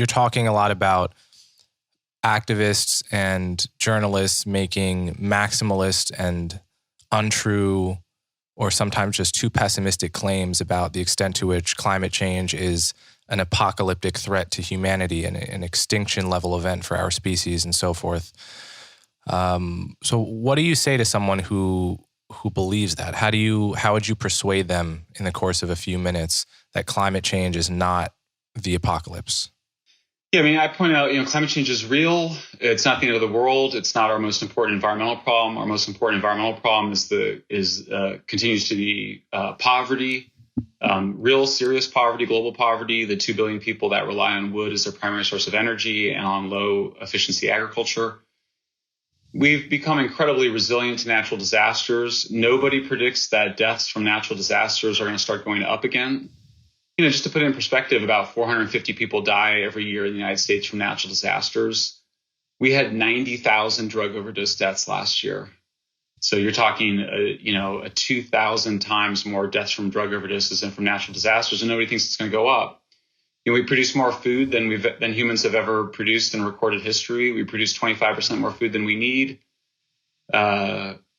you're talking a lot about activists and journalists making maximalist and untrue or sometimes just too pessimistic claims about the extent to which climate change is an apocalyptic threat to humanity and an extinction level event for our species and so forth. So what do you say to someone who believes that? How would you persuade them in the course of a few minutes that climate change is not the apocalypse? Yeah, I mean, I point out, climate change is real. It's not the end of the world. It's not our most important environmental problem. Our most important environmental problem continues to be poverty, real serious poverty, global poverty. The 2 billion people that rely on wood as their primary source of energy and on low efficiency agriculture. We've become incredibly resilient to natural disasters. Nobody predicts that deaths from natural disasters are going to start going up again. Just to put it in perspective, about 450 people die every year in the United States from natural disasters. We had 90,000 drug overdose deaths last year. So you're talking, a 2,000 times more deaths from drug overdoses than from natural disasters, and nobody thinks it's going to go up. We produce more food than humans have ever produced in recorded history. We produce 25% more food than we need.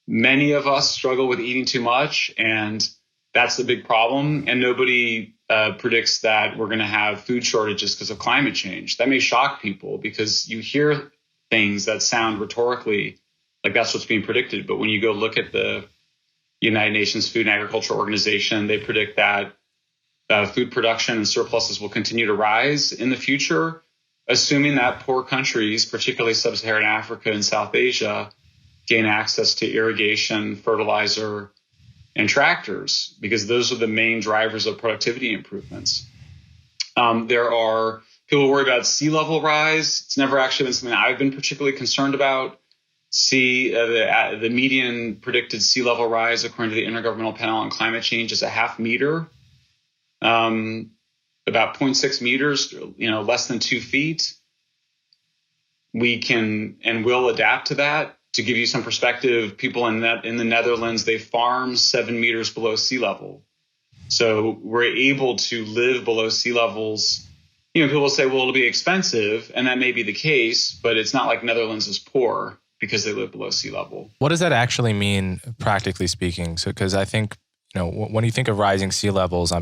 Many of us struggle with eating too much, and that's the big problem. And nobody predicts that we're going to have food shortages because of climate change. That may shock people because you hear things that sound rhetorically like that's what's being predicted. But when you go look at the United Nations Food and Agriculture Organization, they predict that food production and surpluses will continue to rise in the future, assuming that poor countries, particularly sub-Saharan Africa and South Asia, gain access to irrigation, fertilizer, and tractors, because those are the main drivers of productivity improvements. There are people who worry about sea level rise. It's never actually been something I've been particularly concerned about. The median predicted sea level rise, according to the Intergovernmental Panel on Climate Change, is a half meter, about 0.6 meters, less than 2 feet. We can and will adapt to that. To give you some perspective, people in the Netherlands, they farm 7 meters below sea level. So we're able to live below sea levels. People say, well, it'll be expensive, and that may be the case, but it's not like Netherlands is poor because they live below sea level. What does that actually mean, practically speaking? So, because I think, when you think of rising sea levels, I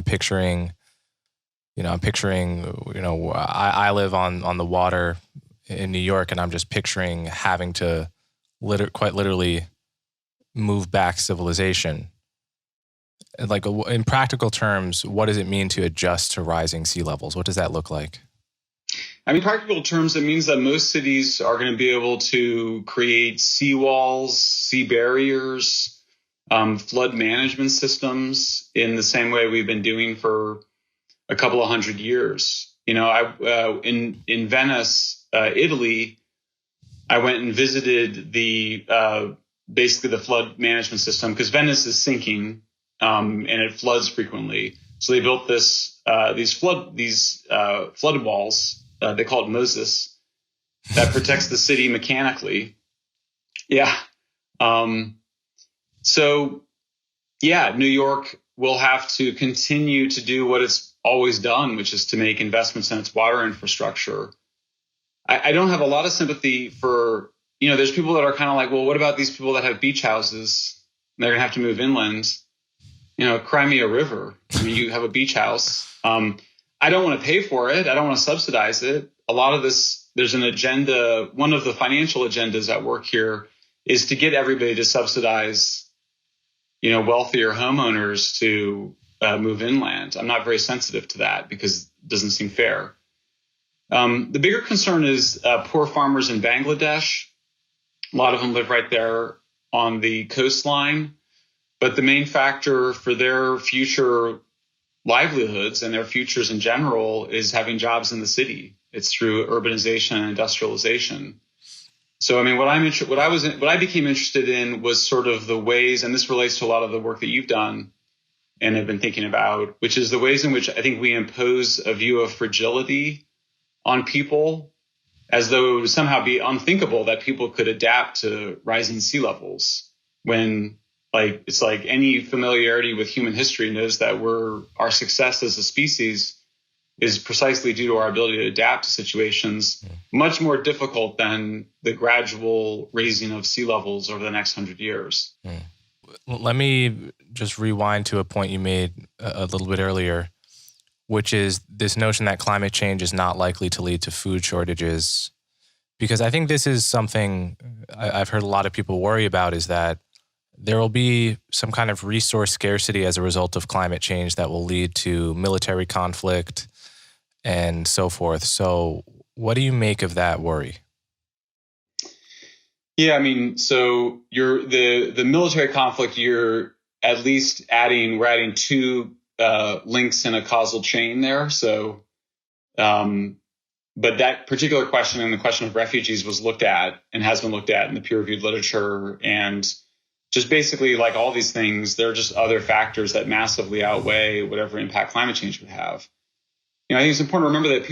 live on the water in New York, and I'm just picturing having to quite literally move back civilization. Like, in practical terms, what does it mean to adjust to rising sea levels? What does that look like? I mean, practical terms, it means that most cities are going to be able to create seawalls, sea barriers, flood management systems in the same way we've been doing for a couple of hundred years. In Venice, Italy, I went and visited basically the flood management system because Venice is sinking and it floods frequently. So they built these flood walls. They call it Moses, that protects the city mechanically. Yeah. New York will have to continue to do what it's always done, which is to make investments in its water infrastructure. I don't have a lot of sympathy for, there's people that are kind of like, well, what about these people that have beach houses? And they're going to have to move inland. Cry me a river. I mean, you have a beach house. I don't want to pay for it. I don't want to subsidize it. A lot of this, there's an agenda. One of the financial agendas at work here is to get everybody to subsidize, wealthier homeowners to move inland. I'm not very sensitive to that because it doesn't seem fair. The bigger concern is poor farmers in Bangladesh. A lot of them live right there on the coastline. But the main factor for their future livelihoods and their futures in general is having jobs in the city. It's through urbanization and industrialization. So, I mean, what I became interested in was sort of the ways, and this relates to a lot of the work that you've done and have been thinking about, which is the ways in which I think we impose a view of fragility on people as though it would somehow be unthinkable that people could adapt to rising sea levels when it's like any familiarity with human history knows that our success as a species is precisely due to our ability to adapt to situations much more difficult than the gradual raising of sea levels over the next 100 years. Let me just rewind to a point you made a little bit earlier, which is this notion that climate change is not likely to lead to food shortages. Because I think this is something I've heard a lot of people worry about, is that there will be some kind of resource scarcity as a result of climate change that will lead to military conflict and so forth. So what do you make of that worry? Yeah, I mean, so the military conflict, we're adding two links in a causal chain there. So, but that particular question and the question of refugees was looked at and has been looked at in the peer-reviewed literature. And just basically, like all these things, there are just other factors that massively outweigh whatever impact climate change would have. I think it's important to remember that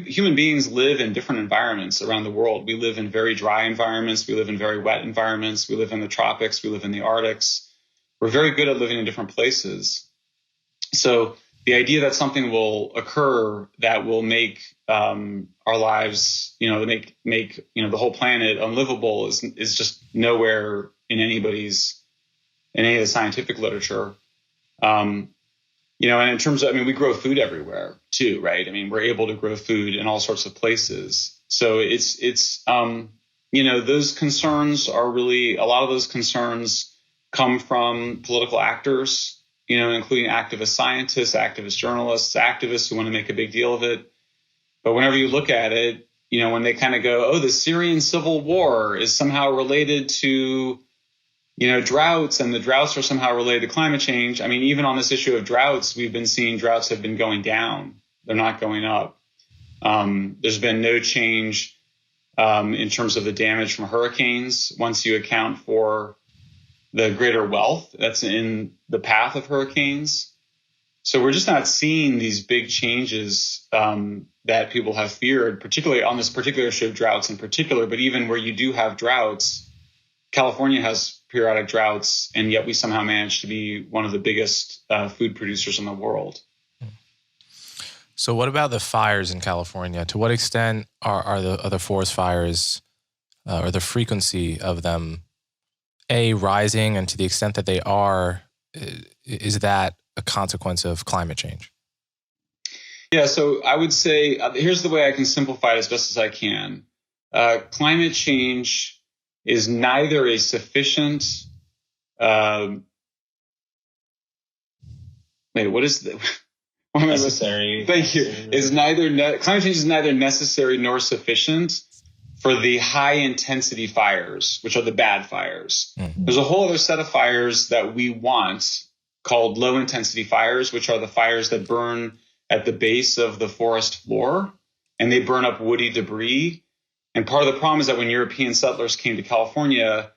human beings live in different environments around the world. We live in very dry environments. We live in very wet environments. We live in the tropics. We live in the Arctics. We're very good at living in different places. So the idea that something will occur that will make our lives, make the whole planet unlivable is just nowhere in any of the scientific literature. And in terms of, we grow food everywhere too, right? We're able to grow food in all sorts of places. So it's those concerns are really, a lot of those concerns come from political actors, including activist scientists, activist journalists, activists who want to make a big deal of it. But whenever you look at it, when they kind of go, oh, the Syrian civil war is somehow related to droughts, and the droughts are somehow related to climate change. Even on this issue of droughts, we've been seeing droughts have been going down. They're not going up. There's been no change in terms of the damage from hurricanes once you account for the greater wealth that's in the path of hurricanes. So we're just not seeing these big changes that people have feared, particularly on this particular issue of droughts in particular. But even where you do have droughts, California has periodic droughts, and yet we somehow managed to be one of the biggest food producers in the world. So what about the fires in California? To what extent are the forest fires or the frequency of them rising? And to the extent that they are, is that a consequence of climate change? Yeah, so I would say, here's the way I can simplify it as best as I can. Climate change is neither a sufficient, what is the necessary? Thank you. Climate change is neither necessary nor sufficient for the high intensity fires, which are the bad fires. Mm-hmm. There's a whole other set of fires that we want called low intensity fires, which are the fires that burn at the base of the forest floor, and they burn up woody debris. And part of the problem is that when European settlers came to California,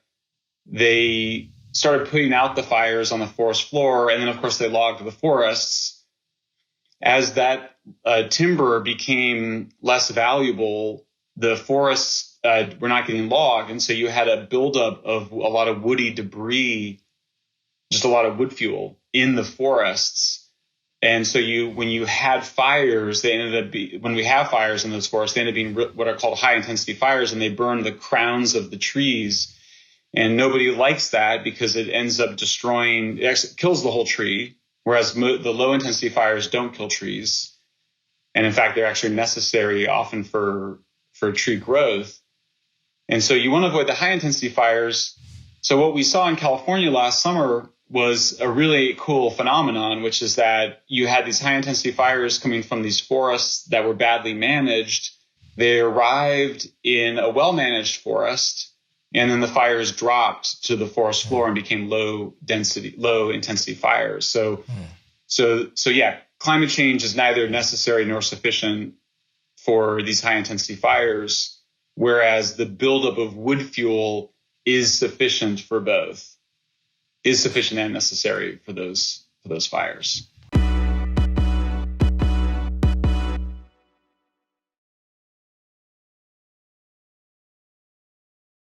they started putting out the fires on the forest floor. And then, of course, they logged the forests. As that timber became less valuable, the forests were not getting logged. And so you had a buildup of a lot of woody debris, just a lot of wood fuel in the forests. And so when you had fires, when we have fires in those forests, they end up being what are called high intensity fires, and they burn the crowns of the trees. And nobody likes that because it ends up it actually kills the whole tree, whereas the low intensity fires don't kill trees. And in fact, they're actually necessary often for tree growth. And so you want to avoid the high intensity fires. So what we saw in California last summer was a really cool phenomenon, which is that you had these high intensity fires coming from these forests that were badly managed. They arrived in a well-managed forest, and then the fires dropped to the forest floor and became low intensity fires. So yeah, climate change is neither necessary nor sufficient for these high intensity fires, whereas the buildup of wood fuel is sufficient and necessary for those fires.